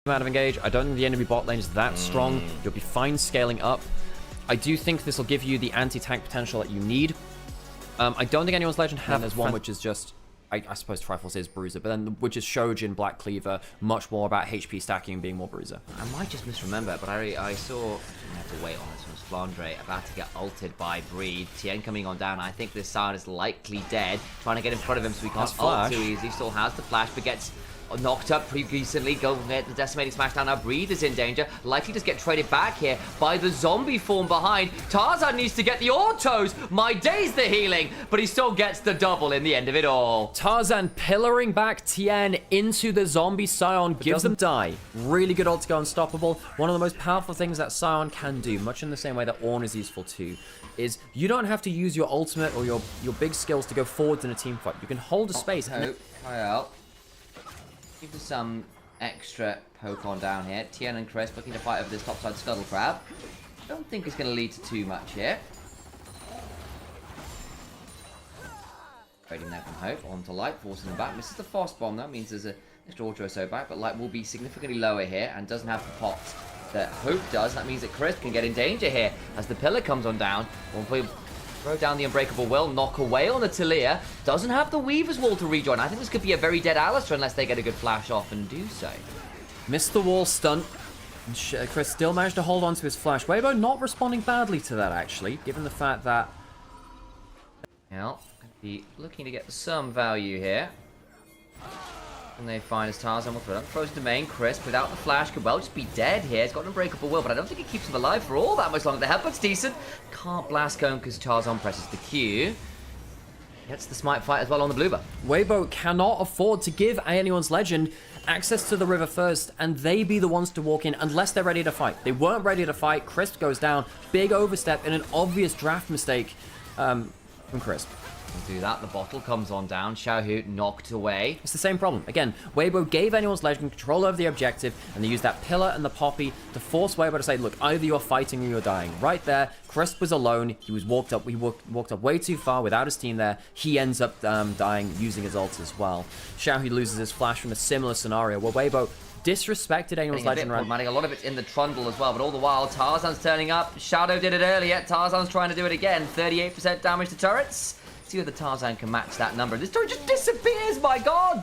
amount of engage. I don't think the enemy bot lane is that strong. You'll be fine scaling up. I do think this will give you the anti-tank potential that you need. I don't think anyone's legend has. There's one which is just, I suppose Triforce is Bruiser, but then which is Shojin, Black Cleaver, much more about HP stacking and being more Bruiser. I might just misremember, but I saw, I have to wait on this one, Flandre about to get ulted by Breed. Tien coming on down. I think this Sion is likely dead. Trying to get in front of him so he can't ult too easily. Still has the flash, but gets knocked up pretty recently. Go get the decimating smashdown. Now Breed is in danger. Likely to get traded back here by the zombie form behind. Tarzan needs to get the autos. My day's the healing, but he still gets the double in the end of it all. Tarzan pillaring back Tien into the zombie Sion, gives them die. Really good ult to go unstoppable. One of the most powerful things that Sion can do, much in the same way that Ornn is useful too, is you don't have to use your ultimate or your big skills to go forwards in a team fight. You can hold a space. Kyle. Give us some extra poke on down here. Tien and Chris looking to fight over this topside Scuttle Crab. Don't think it's going to lead to too much here. Trading there from Hope onto Light, forcing them back. Misses the fast bomb. That means there's an extra auto so back, but Light will be significantly lower here and doesn't have the pot that Hope does. That means that Chris can get in danger here as the pillar comes on down. Throw down the Unbreakable Will, knock away on the Talia. Doesn't have the Weaver's Wall to rejoin. I think this could be a very dead Alistair unless they get a good flash off and do so. Missed the wall stunt. Chris still managed to hold on to his flash. Weibo not responding badly to that, actually, given the fact that... Well, could be looking to get some value here. And they find his Tarzan will throw it up. Frozen Domain, Crisp without the flash could well just be dead here. He's got an Unbreakable Will, but I don't think it keeps him alive for all that much longer. The headbutt's decent. Can't blast Cone because Tarzan presses the Q. Gets the smite fight as well on the blue buff. Weibo cannot afford to give anyone's legend access to the river first, and they be the ones to walk in unless they're ready to fight. They weren't ready to fight. Crisp goes down. Big overstep and an obvious draft mistake from Crisp. Do that, the bottle comes on down. Xiaohu knocked away. It's the same problem. Again, Weibo gave anyone's legend control over the objective, and they used that pillar and the poppy to force Weibo to say, look, either you're fighting or you're dying. Right there, Crisp was alone. He was walked up way too far without his team there. He ends up dying using his ult as well. Xiaohu loses his flash from a similar scenario where Weibo disrespected anyone's legend around. A lot of it's in the trundle as well, but all the while, Tarzan's turning up. Shadow did it earlier. Tarzan's trying to do it again. 38% damage to turrets. See whether Tarzan can match that number. This turret just disappears, my god!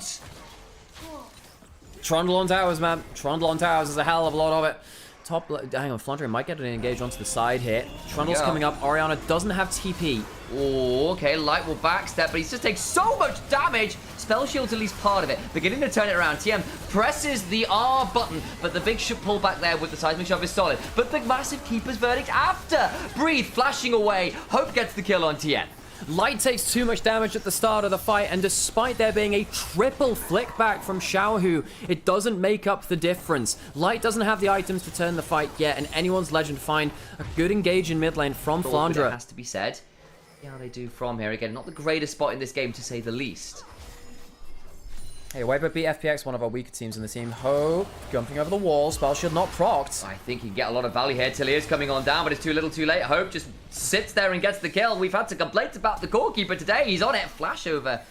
Trundle on towers, man. Trundle on towers is a hell of a lot of it. Hang on, Flandre might get an engage onto the side here. Trundle's coming up. Orianna doesn't have TP. Oh, okay. Light will backstep, but he just takes so much damage. Spell shield's at least part of it. Beginning to turn it around. TM presses the R button, but the big pull back there with the seismic shove is solid. But the massive keeper's verdict after. Breathe, flashing away. Hope gets the kill on TM. Light takes too much damage at the start of the fight, and despite there being a triple flick back from Xiaohu, it doesn't make up the difference. Light doesn't have the items to turn the fight yet, and anyone's legend find a good engage in mid lane from Flandre. It has to be said. Yeah, they do from here. Again, not the greatest spot in this game, to say the least. Hey, Weibo beat FPX, one of our weaker teams in the team. Hope jumping over the wall. Spell shield not procced. I think he can get a lot of value here. Tilly is coming on down, but it's too little too late. Hope just sits there and gets the kill. We've had to complain about the core keeper today. He's on it. Flash over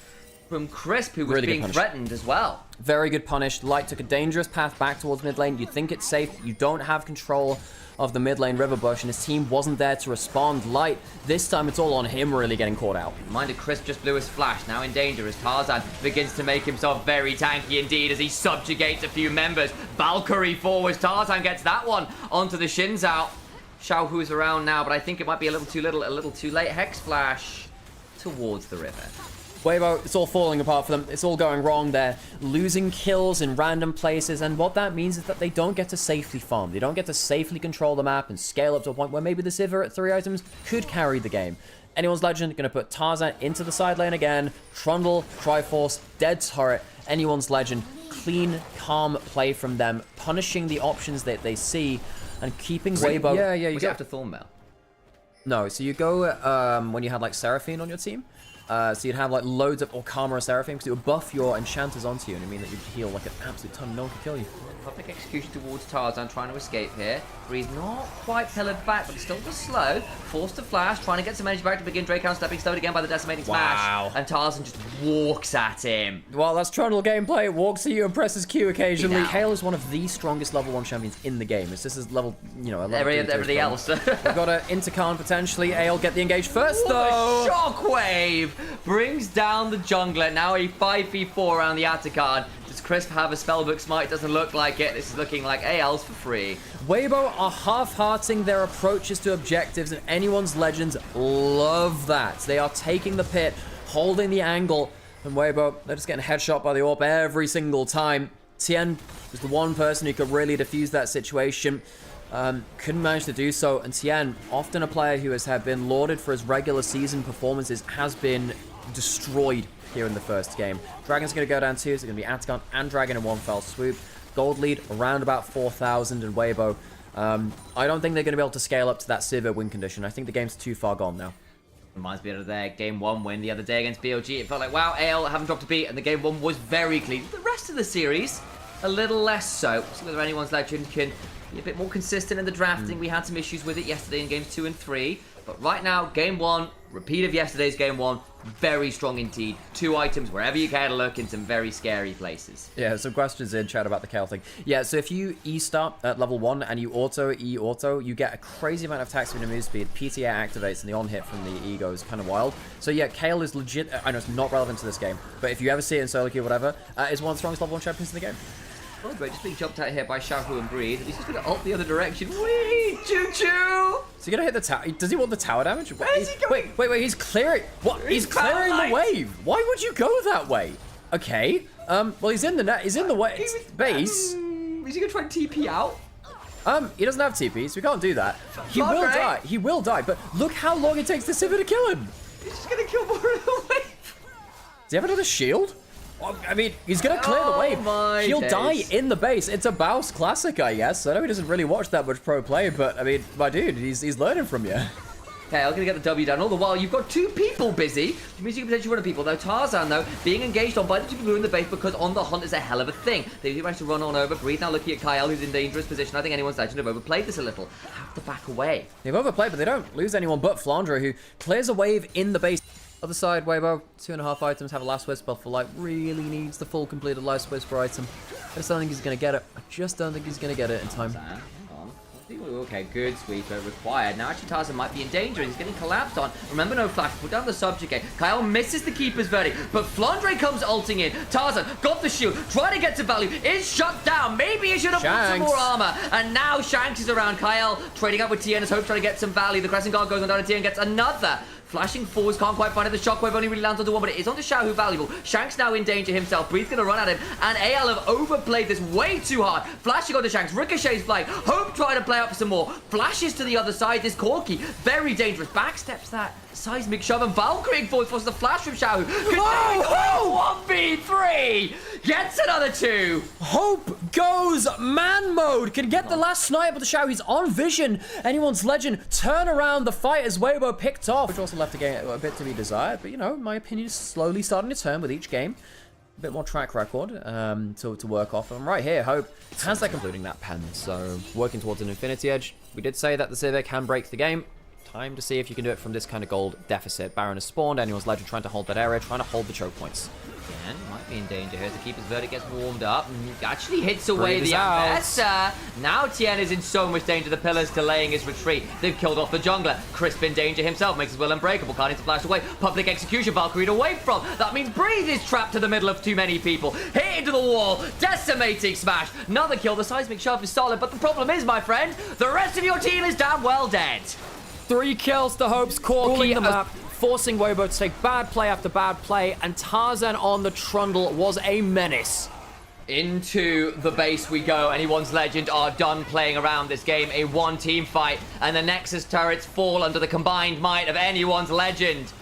from Crisp, who was really being threatened as well. Very good punish. Light took a dangerous path back towards mid lane. You think it's safe. You don't have control of the mid lane river bush, and his team wasn't there to respond. Light, this time it's all on him really getting caught out. Minded Crisp just blew his flash, now in danger as Tarzan begins to make himself very tanky indeed as he subjugates a few members. Valkyrie forwards, Tarzan gets that one onto the shins out. Xiaohu's around now, but I think it might be a little too little, a little too late. Hex flash towards the river. Weibo, it's all falling apart for them. It's all going wrong. They're losing kills in random places, and what that means is that they don't get to safely farm. They don't get to safely control the map and scale up to a point where maybe the Sivir at 3 items could carry the game. Anyone's legend going to put Tarzan into the side lane again. Trundle, Triforce, dead turret. Anyone's legend, clean, calm play from them, punishing the options that they see and keeping Weibo. You go after Thornmail. No, so you go when you had like Seraphine on your team. So you'd have like loads of Orkama or Seraphim because it would buff your enchanters onto you, and it mean that you'd heal like an absolute ton. No one could kill you. Public execution towards Tarzan, trying to escape here. Breeze not quite pillared back, but still just slow. Forced to flash, trying to get some energy back to begin. Drakehound stepping slowed again by the decimating smash. And Tarzan just walks at him. Well, that's Trundle gameplay. Walks at you and presses Q occasionally. Kayle is one of the strongest level 1 champions in the game. It's just as level, you know, everything else. We've got an Intercon potentially. AL get the engage first, though. Shockwave brings down the jungler. Now a 5v4 around the Atacard. Does Crisp have a spellbook smite? Doesn't look like it. This is looking like AL's for free. Weibo are half-hearting their approaches to objectives, and anyone's legends love that. They are taking the pit, holding the angle, and Weibo, they're just getting headshot by the AWP every single time. Tien was the one person who could really defuse that situation. Couldn't manage to do so, and Tien, often a player who has been lauded for his regular season performances, has been destroyed here in the first game. Dragon's going to go down too, so it's going to be Atagon and Dragon in one fell swoop. Gold lead around about 4,000, and Weibo, I don't think they're going to be able to scale up to that severe win condition. I think the game's too far gone now. Reminds me of their Game 1 win the other day against BLG. It felt like, wow, AL haven't dropped a beat, and the Game 1 was very clean. The rest of the series, a little less so. See whether anyone's legend can be a bit more consistent in the drafting. We had some issues with it yesterday in Games 2 and 3. But right now, Game 1, repeat of yesterday's Game 1, very strong indeed. 2 items wherever you care to look in some very scary places. Yeah, some questions in chat about the Kayle thing. Yeah, so if you E-start at level 1 and you auto, you get a crazy amount of attack speed and move speed. PTA activates and the on-hit from the E goes kind of wild. So yeah, Kayle is legit. I know it's not relevant to this game, but if you ever see it in solo queue or whatever, is one of the strongest level 1 champions in the game. Oh, great. Just being jumped out here by Xiaohu and Breeze. He's just going to ult the other direction. Whee! Choo-choo! Is he going to hit the tower? Does he want the tower damage? Where is he going? Wait. He's clearing... What? He's clearing the wave. Why would you go that way? Okay. Well, he's in the net. He's in the way. Base. Is he going to try and TP out? He doesn't have TP, so we can't do that. He will die. He will die. But look how long it takes the Sivir to kill him. He's just going to kill more of the wave. Does he have another shield? I mean, he's going to clear the wave. He'll die in the base. It's a Baus classic, I guess. I know he doesn't really watch that much pro play, but, I mean, my dude, he's learning from you. Okay, I'm going to get the W down. All the while, you've got 2 people busy, which means you can potentially run a people. Though Tarzan, though, being engaged on by the 2 people who are in the base because on the hunt is a hell of a thing. They do manage to run on over. Breathe now looking at Kyle, who's in dangerous position. I think anyone's legend have overplayed this a little. Have to back away. They've overplayed, but they don't lose anyone but Flandre, who clears a wave in the base. Other side, Weibo, 2.5 items, have a Last Whisper for like really needs the full completed Last Whisper item. I just don't think he's going to get it. I just don't think he's going to get it in time. Hang on. Okay, good sweeper required. Now actually Tarzan might be in danger. He's getting collapsed on. Remember, no flash. Put down the subjugate. Kyle misses the keeper's verdict, but Flandre comes ulting in. Tarzan got the shield, trying to get to value. Is shut down. Maybe he should have put some more armor. And now Shanks is around. Kyle trading up with Tien as hope trying to get some value. The Crescent Guard goes on down and Tien gets another. Flashing forwards, can't quite find it. The shockwave only really lands onto one, but it is onto Xiaohu valuable. Shanks now in danger himself. Bree's going to run at him, and AL have overplayed this way too hard. Flashing onto Shanks, Ricochet's flying. Hope trying to play up for some more. Flashes to the other side. This Corki, very dangerous. Backsteps that seismic shove, and Valkyrie forwards forces the flash from Xiaohu. Oh, 1v3! Gets another 2. Hope goes man mode. Can get the last snipe of the Xiao. He's on vision. Anyone's legend. Turn around. The fight as Weibo picked off, which also left the game a bit to be desired. But, you know, my opinion is slowly starting to turn with each game. A bit more track record to work off. And right here, Hope has that concluding that pen. So, working towards an Infinity Edge. We did say that the Civic can break the game. Time to see if you can do it from this kind of gold deficit. Baron has spawned. Anyone's legend trying to hold that area, trying to hold the choke points. Again, might be in danger here. The keeper's verdict gets warmed up and actually hits away the Ambessa. Now Tien is in so much danger. The pillars delaying his retreat. They've killed off the jungler. Crisp in danger himself. Makes his will unbreakable. Can't to flash away. Public execution. Valkyrie away from. That means Breathe is trapped to the middle of too many people. Hit into the wall. Decimating smash. Another kill. The seismic shove is solid. But the problem is, my friend, the rest of your team is damn well dead. 3 kills to Hope's Corki, the map, forcing Weibo to take bad play after bad play, and Tarzan on the Trundle was a menace. Into the base we go. Anyone's legend are done playing around this game. A 1-team fight, and the Nexus turrets fall under the combined might of anyone's legend.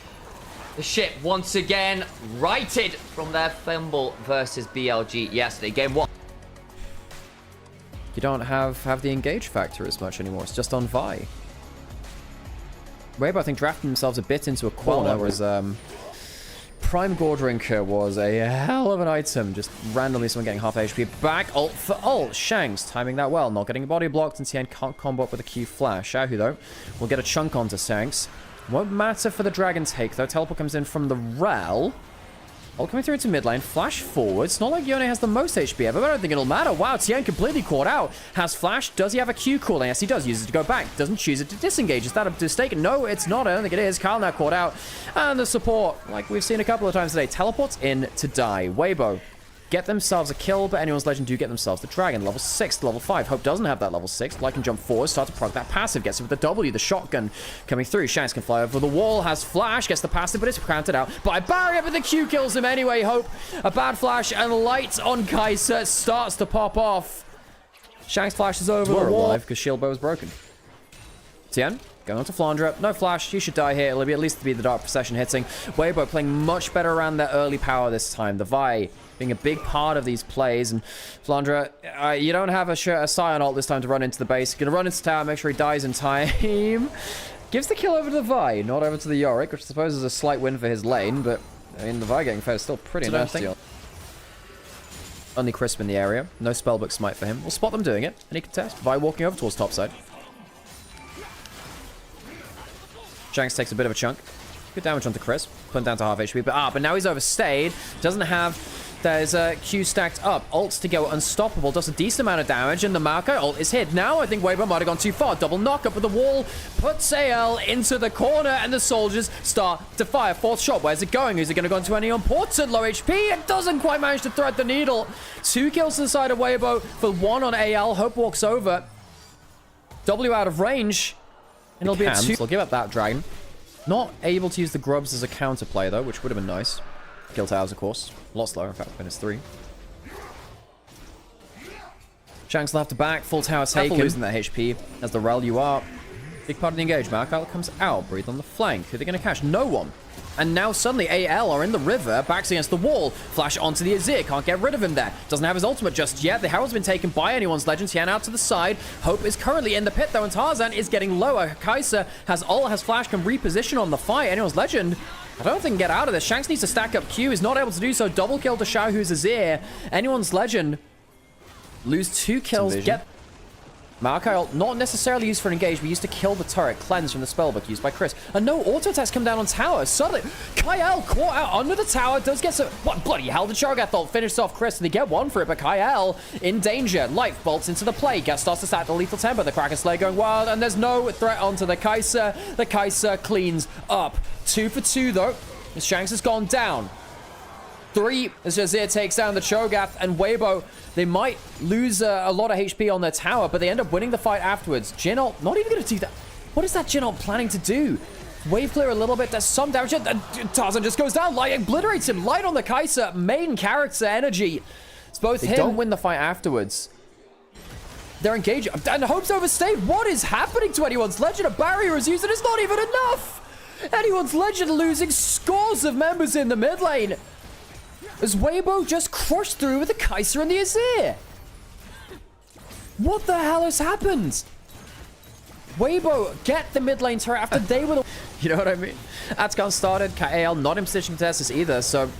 The ship once again righted from their fumble versus BLG yesterday. Game 1. You don't have the engage factor as much anymore. It's just on Vi. Weibo, I think, drafting themselves a bit into a corner, whereas Prime Gore Drinker was a hell of an item. Just randomly someone getting half HP back. Ult for ult. Shanks timing that well. Not getting body blocked, and Tien can't combo up with a Q flash. Xiaohu, though, will get a chunk onto Shanks. Won't matter for the Dragon take, though. Teleport comes in from the Rel. Ult coming through into mid lane. Flash forward. It's not like Yone has the most HP ever, but I don't think it'll matter. Wow, Tien completely caught out. Has flash. Does he have a Q cooldown? Yes, he does. Uses it to go back. Doesn't choose it to disengage. Is that a mistake? No, it's not. I don't think it is. Kyle now caught out. And the support, like we've seen a couple of times today, teleports in to die. Weibo get themselves a kill, but anyone's legend do get themselves the dragon. Level 6 to level 5. Hope doesn't have that level 6. Like can jump forward, start to proc that passive. Gets it with the W, the shotgun coming through. Shanks can fly over the wall, has flash, gets the passive, but it's counted out by barrier, but the Q kills him anyway. Hope, a bad flash, and light on Kai'Sa starts to pop off. Shanks flashes over the wall because shield bow is broken. Tien going on to Flandre. No flash. You should die here. It'll be at least be the Dark Procession hitting. Weibo playing much better around their early power this time. The Vi being a big part of these plays. And Flandre, you don't have a Scion ult this time to run into the base. Gonna run into tower, make sure he dies in time. Gives the kill over to the Vi, not over to the Yorick, which I suppose is a slight win for his lane, but I mean, the Vi getting fed is still pretty nasty. Only Crisp in the area. No spellbook smite for him. We'll spot them doing it, and he can test. Vi walking over towards topside. Shanks takes a bit of a chunk. Good damage onto Crisp. Put him down to half HP. But now he's overstayed. Doesn't have... There's a Q stacked up. Ults to go unstoppable. Does a decent amount of damage. And the Maokai ult is hit. Now I think Weibo might have gone too far. Double knock up with the wall. Puts AL into the corner. And the soldiers start to fire. Fourth shot. Where's it going? Is it going to go into any important low HP? It doesn't quite manage to thread the needle. 2 kills to the side of Weibo for 1 on AL. Hope walks over. W out of range. And it'll be a 2. I'll give up that dragon. Not able to use the grubs as a counterplay, though, which would have been nice. Kill towers, of course. A lot slower, in fact, -3. Shanks will have to back. Full tower taken. Losing that HP. As the Rel, you are. Big part of the engage. Maokai comes out. Breathe on the flank. Who are they going to catch? No one. And now suddenly AL are in the river, backs against the wall. Flash onto the Azir, can't get rid of him there. Doesn't have his ultimate just yet. The Herald's been taken by anyone's legend. Tien out to the side. Hope is currently in the pit though, and Tarzan is getting lower. Kai'Sa has ult, has flash, can reposition on the fight. Anyone's legend, I don't think can get out of this. Shanks needs to stack up Q, is not able to do so. Double kill to Xiaohu's Azir. Anyone's legend lose 2 kills. Get Maokai ult, not necessarily used for an engage, but used to kill the turret, cleanse from the spellbook used by Chris. And no auto attacks come down on tower. Suddenly, Kyle caught out under the tower, does get some... What bloody hell, the Cho'Gath ult finished off Chris, and they get one for it, but Kyle in danger. Life bolts into the play, starts to stack the lethal temper, the Kraken Slayer going wild, and there's no threat onto the Kai'Sa. The Kai'Sa cleans up. 2 for 2 though, as Shanks has gone down. 3 as Azir takes down the Cho'Gath, and Weibo, they might lose a lot of HP on their tower, but they end up winning the fight afterwards. Jhin ult, not even going to do that. What is that Jhin ult planning to do? Wave clear a little bit, there's some damage. Tarzan just goes down, Light obliterates him. Light on the Kai'Sa, main character energy. It's both him. They don't win the fight afterwards. They're engaging, and Hope's overstayed. What is happening to anyone's legend? A barrier is used, and it's not even enough. Anyone's legend losing scores of members in the mid lane. As Weibo just crushed through with the Kai'Sa and the Azir. What the hell has happened? Weibo get the mid lane turret after they were the... You know what I mean? Atscon started. KAL not in position to test this either, so...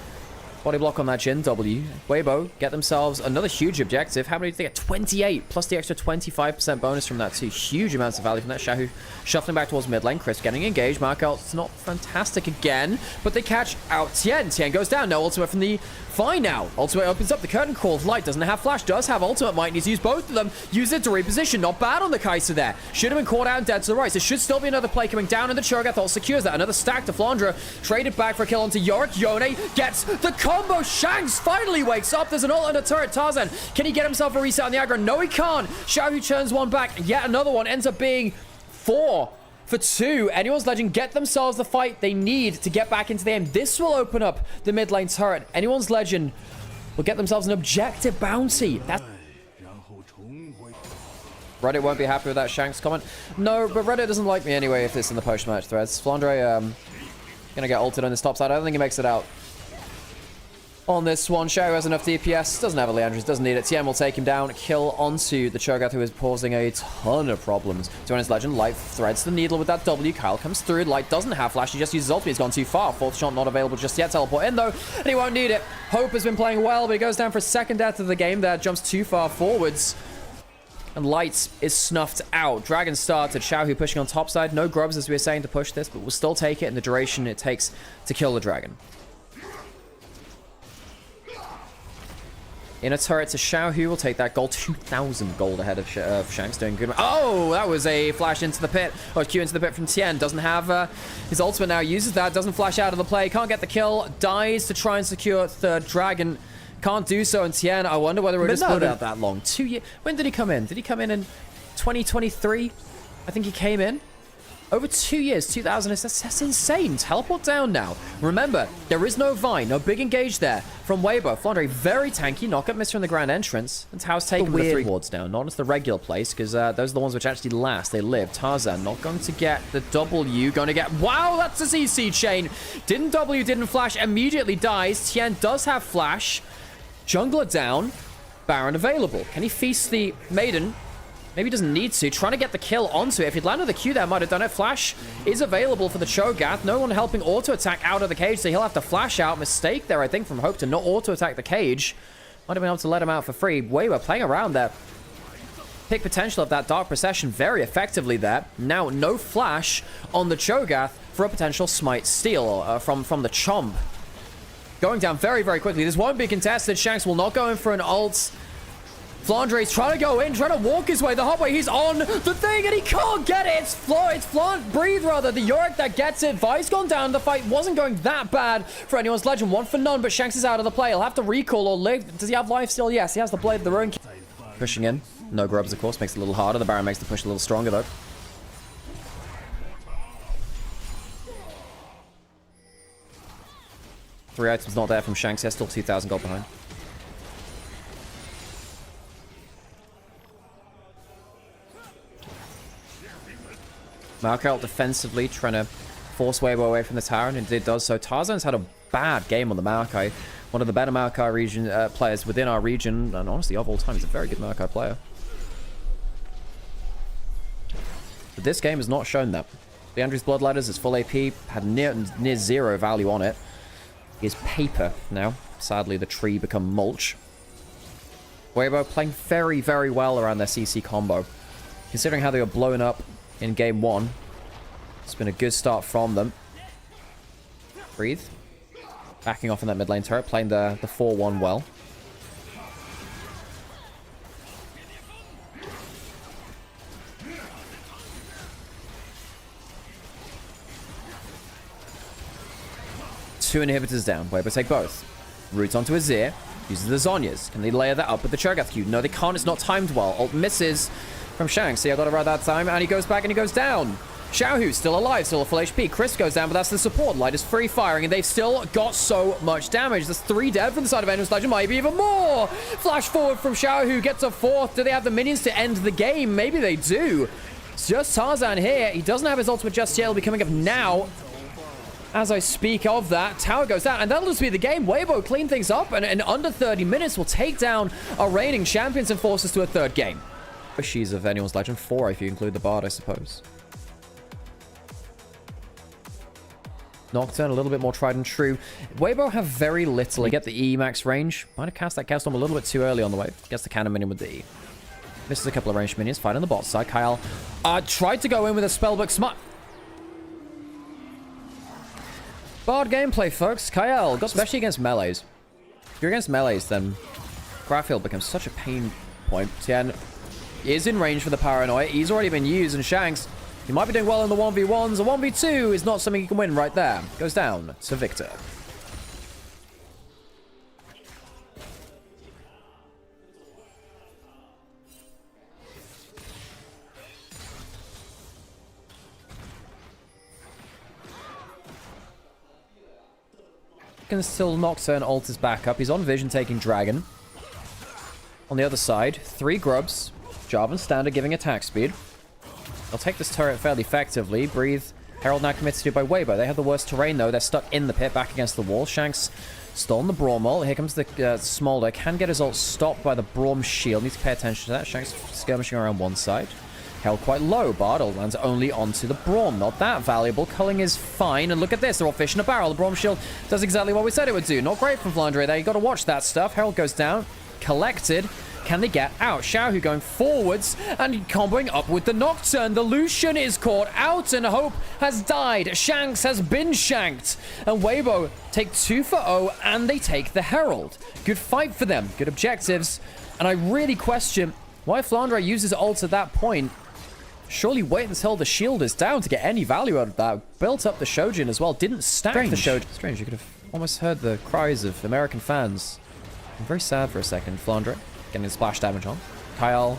Body block on that Jhin W. Weibo get themselves another huge objective. How many do they get? 28, plus the extra 25% bonus from that too. Huge amounts of value from that. Xiaohu shuffling back towards mid lane. Chris getting engaged. Markel, it's not fantastic again, but they catch out Tien. Tien goes down. No ultimate from the Fine now. Ultimate opens up. The curtain calls. Light doesn't have flash. Does have ultimate. Might needs to use both of them. Use it to reposition. Not bad on the Kai'Sa there. Should have been caught out and dead to the right. There should still be another play coming down, and the Cho'Gath ult secures that. Another stack to Flandre. Traded back for a kill onto Yorick. Yone gets the combo. Shanks finally wakes up. There's an ult and a turret. Tarzan, can he get himself a reset on the aggro? No, he can't. Xiaohu turns one back. Yet another one ends up being 4 for 2. Anyone's Legend get themselves the fight they need to get back into the game. This will open up the mid lane turret. Anyone's Legend will get themselves an objective bounty. That's... Reddit won't be happy with that Shanks comment. No, but Reddit doesn't like me anyway if it's in the post-match threads. Flandre, gonna get ulted on this top side. I don't think he makes it out. on this one. Xiao has enough DPS, doesn't have a Leandris, doesn't need it. Tien will take him down, kill onto the Cho'Gath, who is causing a ton of problems to his Legend. Light threads the needle with that W. Kyle comes through. Light doesn't have flash, he just uses ultimate. He's gone too far. Fourth shot not available just yet. Teleport in though, and he won't need it. Hope has been playing well, but he goes down for a second death of the game there. Jumps too far forwards. And Light is snuffed out. Dragon started. Xiaohu pushing on top side. No grubs, as we were saying, to push this, but we'll still take it in the duration it takes to kill the dragon. In a turret to Xiaohu will take that gold. 2,000 gold ahead of Shanks, doing good. Oh, that was a flash into the pit. Or Q into the pit from Tien. Doesn't have his ultimate now. Uses that. Doesn't flash out of the play. Can't get the kill. Dies to try and secure third dragon. Can't do so in Tien. I wonder whether we're just put out that long. 2 years. When did he come in? Did he come in 2023? I think he came in. Over 2 years, 2,000. That's insane. Teleport down now. Remember, there is no Vine, no big engage there from Weibo. Flandre very tanky. Knockup missed from the grand entrance. And Tao's taking the 3 wards down. Not as the regular place, because those are the ones which actually last. They live. Tarzan not going to get the W. Going to get... Wow, that's a CC chain. Didn't W, didn't flash. Immediately dies. Tien does have flash. Jungler down. Baron available. Can he feast the Maiden? Maybe he doesn't need to. Trying to get the kill onto it. If he'd landed the Q there, might have done it. Flash is available for the Cho'Gath. No one helping auto-attack out of the cage, so he'll have to flash out. Mistake there, I think, from Hope to not auto-attack the cage. Might have been able to let him out for free. Weibo playing around there. Pick potential of that Dark Procession very effectively there. Now, no flash on the Cho'Gath for a potential smite steal from the Chomp. Going down very, very quickly. This won't be contested. Shanks will not go in for an ult. Flandre's trying to go in, trying to walk his way the hot way. He's on the thing, and he can't get it. It's Breathe, rather, the Yorick that gets it. Vi's gone down. The fight wasn't going that bad for anyone's Legend. 1 for none, but Shanks is out of the play. He'll have to recall or live. Does he have life still? Yes, he has the Blade of the Ruin. Pushing in. No grubs, of course. Makes it a little harder. The Baron makes the push a little stronger, though. Three items not there from Shanks. He's still 2,000 gold behind. Maokai defensively trying to force Weibo away from the tower, and indeed does so. Tarzan's had a bad game on the Maokai. One of the better Maokai region players within our region, and honestly of all time. He's a very good Maokai player. But this game has not shown that. Leandri's Bloodletters is full AP, had near zero value on it. He is paper now. Sadly, the tree become mulch. Weibo playing very, very well around their CC combo. Considering how they were blown up in game 1. It's been a good start from them. Breathe. Backing off in that mid lane turret, playing the 4-1 well. Two inhibitors down. Weibo take both. Roots onto Azir. Uses the Zhonya's. Can they layer that up with the Cho'Gath Q? No, they can't. It's not timed well. Ult misses from Shanks. See, I got it right that time. And he goes back and he goes down. Xiaohu's still alive, still a full HP. Chris goes down, but that's the support. Light is free firing, and they've still got so much damage. There's 3 dead from the side of Endless Legend. Might be even more. Flash forward from Xiaohu. Gets a 4th. Do they have the minions to end the game? Maybe they do. It's just Tarzan here. He doesn't have his ultimate just yet. It'll be coming up now. As I speak of that, tower goes down, and that'll just be the game. Weibo clean things up, and in under 30 minutes will take down our reigning champions and force us to a 3rd game. She's of anyone's Legend. 4 if you include the Bard, I suppose. Nocturne, a little bit more tried and true. Weibo have very little. They get the E max range. Might have cast that Chaos Storm a little bit too early on the wave. Gets the cannon minion with the E. Misses a couple of ranged minions. Fight on the bot side. Kyle tried to go in with a spellbook smite. Bard gameplay, folks. Kyle, especially against melees. If you're against melees, then Graffield becomes such a pain point. Tien is in range for the Paranoia. He's already been used, and Shanks, he might be doing well in the 1v1s. A 1v2 is not something he can win right there. Goes down to Victor. Can still Nocturne ult is back up. He's on vision taking Dragon. On the other side, 3 grubs. Jarvan standard giving attack speed. They'll take this turret fairly effectively. Breathe. Herald now committed to by Weibo. They have the worst terrain though. They're stuck in the pit back against the wall. Shanks Stolen the Braum ult. Here comes the Smolder. Can get his ult stopped by the Braum shield. Needs to pay attention to that. Shank's skirmishing around one side. Held quite low. Bartle lands only onto the Braum. Not that valuable. Culling is fine. And look at this. They're all fish in a barrel. The Braum shield does exactly what we said it would do. Not great from Flandre there. You got to watch that stuff. Herald goes down. Collected. Can they get out? Xiaohu going forwards and comboing up with the Nocturne. The Lucian is caught out and Hope has died. Shanks has been shanked. And Weibo take 2 for 0 and they take the Herald. Good fight for them. Good objectives. And I really question why Flandre uses ult at that point. Surely wait until the shield is down to get any value out of that. Built up the Shojin as well. Didn't stack the Shojin. Strange. You could have almost heard the cries of American fans. I'm very sad for a second. Flandre getting splash damage on. Kyle.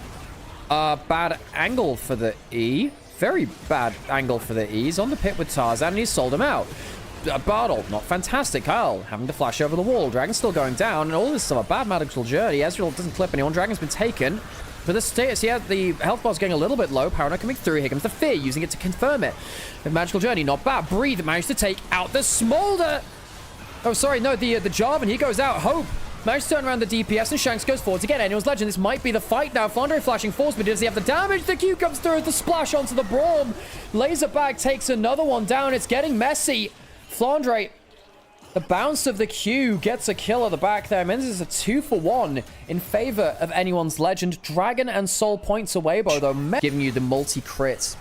Bad angle for the E. Very bad angle for the E. He's on the pit with Tarzan and he's sold him out. Bartle, not fantastic. Kyle having to flash over the wall. Dragon's still going down and all this is a bad magical journey. Ezreal doesn't clip anyone. Dragon's been taken. For the status, yeah, the health bar's getting a little bit low. Paranoid coming through. Here comes the Fear, using it to confirm it. The magical journey, not bad. Breathe managed to take out the Smolder. Oh, sorry, no, the Jarvan, he goes out. Hope managed to turn around the DPS, and Shanks goes forward to get Annual's Legend. This might be the fight now. Flandre flashing force, but does he have the damage? The Q comes through with the splash onto the Braum. Laserbag takes another one down. It's getting messy. Flandre, the bounce of the Q gets a kill at the back there. Menz is a 2 for 1 in favor of Anyone's Legend. Dragon and Soul points away, though, giving you the multi-crit.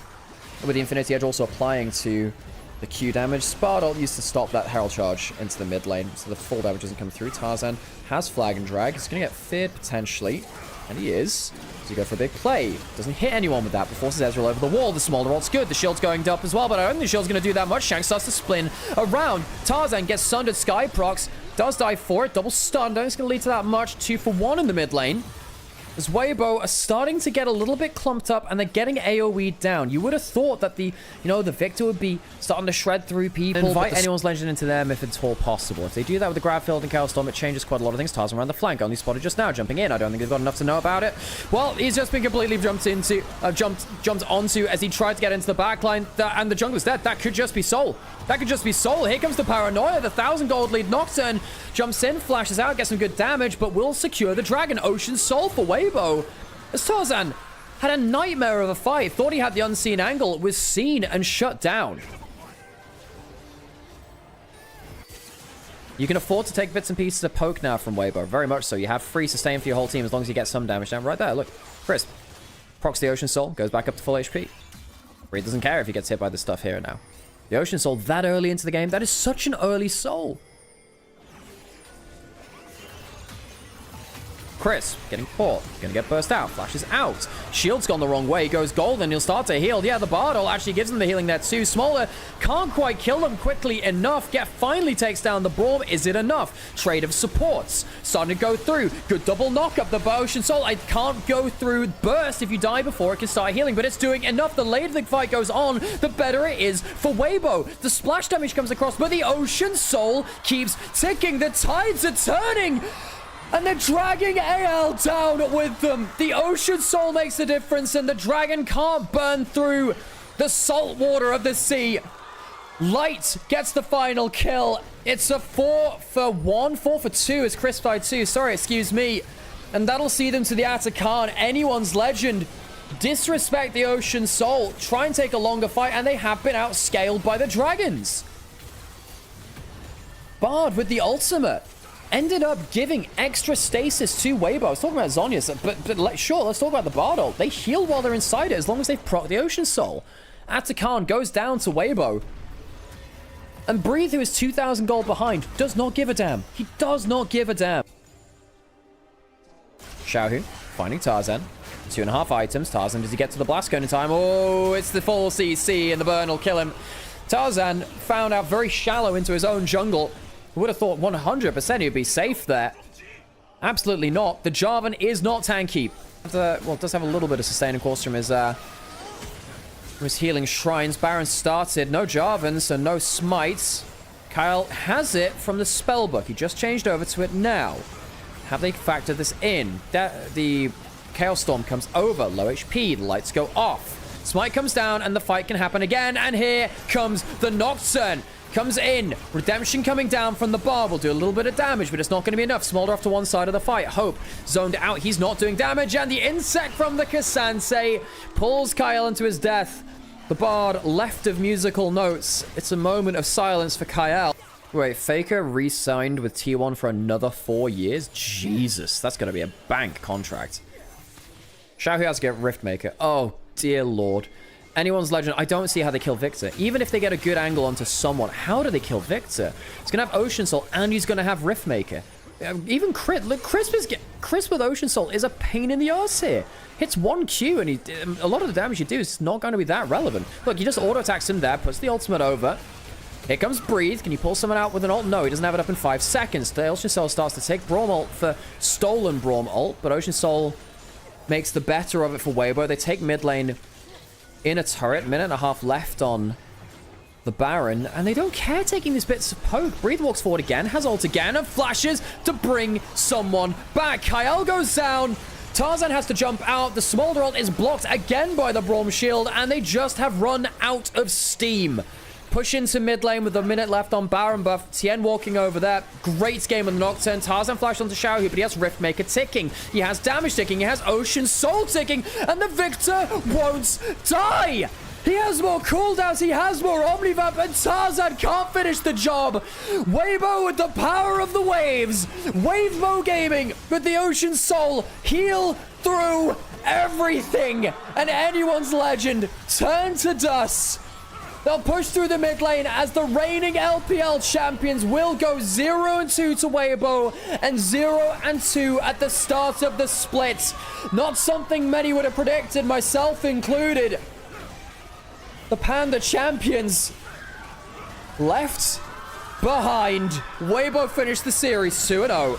With the Infinity Edge also applying to the Q damage. Spardolt used to stop that Herald charge into the mid lane, so the full damage doesn't come through. Tarzan has Flag and Drag. He's going to get feared potentially, and he is. So you go for a big play. Doesn't hit anyone with that, but forces Ezreal over the wall. The Smolder ult's good. The shield's going up as well, but I don't think the shield's going to do that much. Shank starts to spin around. Tarzan gets sundered. Sky procs. Does die for it. Double stun. Don't think it's going to lead to that much. 2 for 1 in the mid lane. As Weibo are starting to get a little bit clumped up and they're getting AoE down. You would have thought that the Victor would be starting to shred through people. Invite Anyone's Legend into them if it's all possible. If they do that with the Grab Field and Chaos Storm, it changes quite a lot of things. Tarzan around the flank, only spotted just now, jumping in. I don't think they've got enough to know about it. Well, he's just been completely jumped onto as he tried to get into the backline. And the jungler's dead. That could just be Soul. That could just be Soul. Here comes the Paranoia. The 1,000 gold lead. Nocturne jumps in, flashes out, gets some good damage, but will secure the Dragon. Ocean Soul for Weibo. As Tarzan had a nightmare of a fight. Thought he had the unseen angle. Was seen and shut down. You can afford to take bits and pieces of poke now from Weibo. Very much so. You have free sustain for your whole team as long as you get some damage down. Right there, look. Chris. Procs the Ocean Soul. Goes back up to full HP. Reed doesn't care if he gets hit by this stuff here and now. The Ocean Soul that early into the game. That is such an early soul. Chris getting caught. Gonna get burst out. Flashes out. Shield's gone the wrong way. Goes golden. He'll start to heal. Yeah, the Bartle actually gives him the healing there too. Smolder can't quite kill them quickly enough. Get finally takes down the Braum. Is it enough? Trade of supports. Starting to go through. Good double knock up the Ocean Soul. I can't go through burst. If you die before it can start healing, but it's doing enough. The later the fight goes on, the better it is for Weibo. The splash damage comes across, but the Ocean Soul keeps ticking. The tides are turning. And they're dragging AL down with them. The Ocean Soul makes the difference, and the Dragon can't burn through the salt water of the sea. Light gets the final kill. It's a 4 for 1, 4 for 2 as Chris died 2. Sorry, excuse me. And that'll see them to the Atakan. Anyone's Legend disrespect the Ocean Soul. Try and take a longer fight, and they have been outscaled by the Dragons. Bard with the ultimate. Ended up giving extra stasis to Weibo. I was talking about Zhonya's, but sure, let's talk about the Bartle. They heal while they're inside it as long as they've proc the Ocean Soul. Atakan goes down to Weibo. And Breathe, who is 2,000 gold behind, does not give a damn. He does not give a damn. Xiaohu finding Tarzan. 2.5 items. Tarzan, does he get to the blast cone in time? Oh, it's the full CC and the burn will kill him. Tarzan found out very shallow into his own jungle. Would have thought 100% he'd be safe there. Absolutely not. The Jarvan is not tanky. Well, it does have a little bit of sustain, of course, from his healing shrines. Baron started. No Jarvan, so no smites. Kyle has it from the spellbook. He just changed over to it now. Have they factored this in? The Chaos Storm comes over. Low HP. The lights go off. Smite comes down, and the fight can happen again. And here comes the Nocturne. Comes in. Redemption coming down from the bar. Will do a little bit of damage, but it's not going to be enough. Smolder off to one side of the fight. Hope zoned out. He's not doing damage. And the insect from the Kasansei pulls Kyle into his death. The Bard left of musical notes. It's a moment of silence for Kyle. Wait, Faker re-signed with T1 for another 4 years? Jesus, that's going to be a bank contract. Xiaohu has to get Riftmaker. Oh, dear lord. Anyone's legend. I don't see how they kill Victor. Even if they get a good angle onto someone, how do they kill Victor? He's going to have Ocean Soul, and he's going to have Riftmaker. Even Crit. Look, Crisp with Ocean Soul is a pain in the arse here. Hits 1Q, and a lot of the damage you do is not going to be that relevant. Look, he just auto-attacks him there, puts the ultimate over. Here comes Breathe. Can you pull someone out with an ult? No, he doesn't have it up in 5 seconds. The Ocean Soul starts to take Braum ult for stolen Braum ult, but Ocean Soul makes the better of it for Weibo. They take mid lane in a turret. Minute and a half left on the Baron, and they don't care taking these bits of poke. Breathe walks forward again, has ult again, and flashes to bring someone back. Kyle goes down. Tarzan has to jump out. The Smolder ult is blocked again by the Braum shield, and they just have run out of steam. Push into mid lane with a minute left on Baron buff. Tien walking over there. Great game on the Nocturne. Tarzan flashed onto Xiaohu, but he has Riftmaker ticking. He has damage ticking. He has Ocean Soul ticking. And the Victor won't die. He has more cooldowns. He has more Omnivamp. And Tarzan can't finish the job. Weibo with the power of the waves. Wavemo Gaming with the Ocean Soul. Heal through everything. And anyone's legend turn to dust. They'll push through the mid lane as the reigning LPL champions will go 0-2 to Weibo and 0-2 at the start of the split. Not something many would have predicted, myself included. The Panda champions left behind. Weibo finished the series 2-0.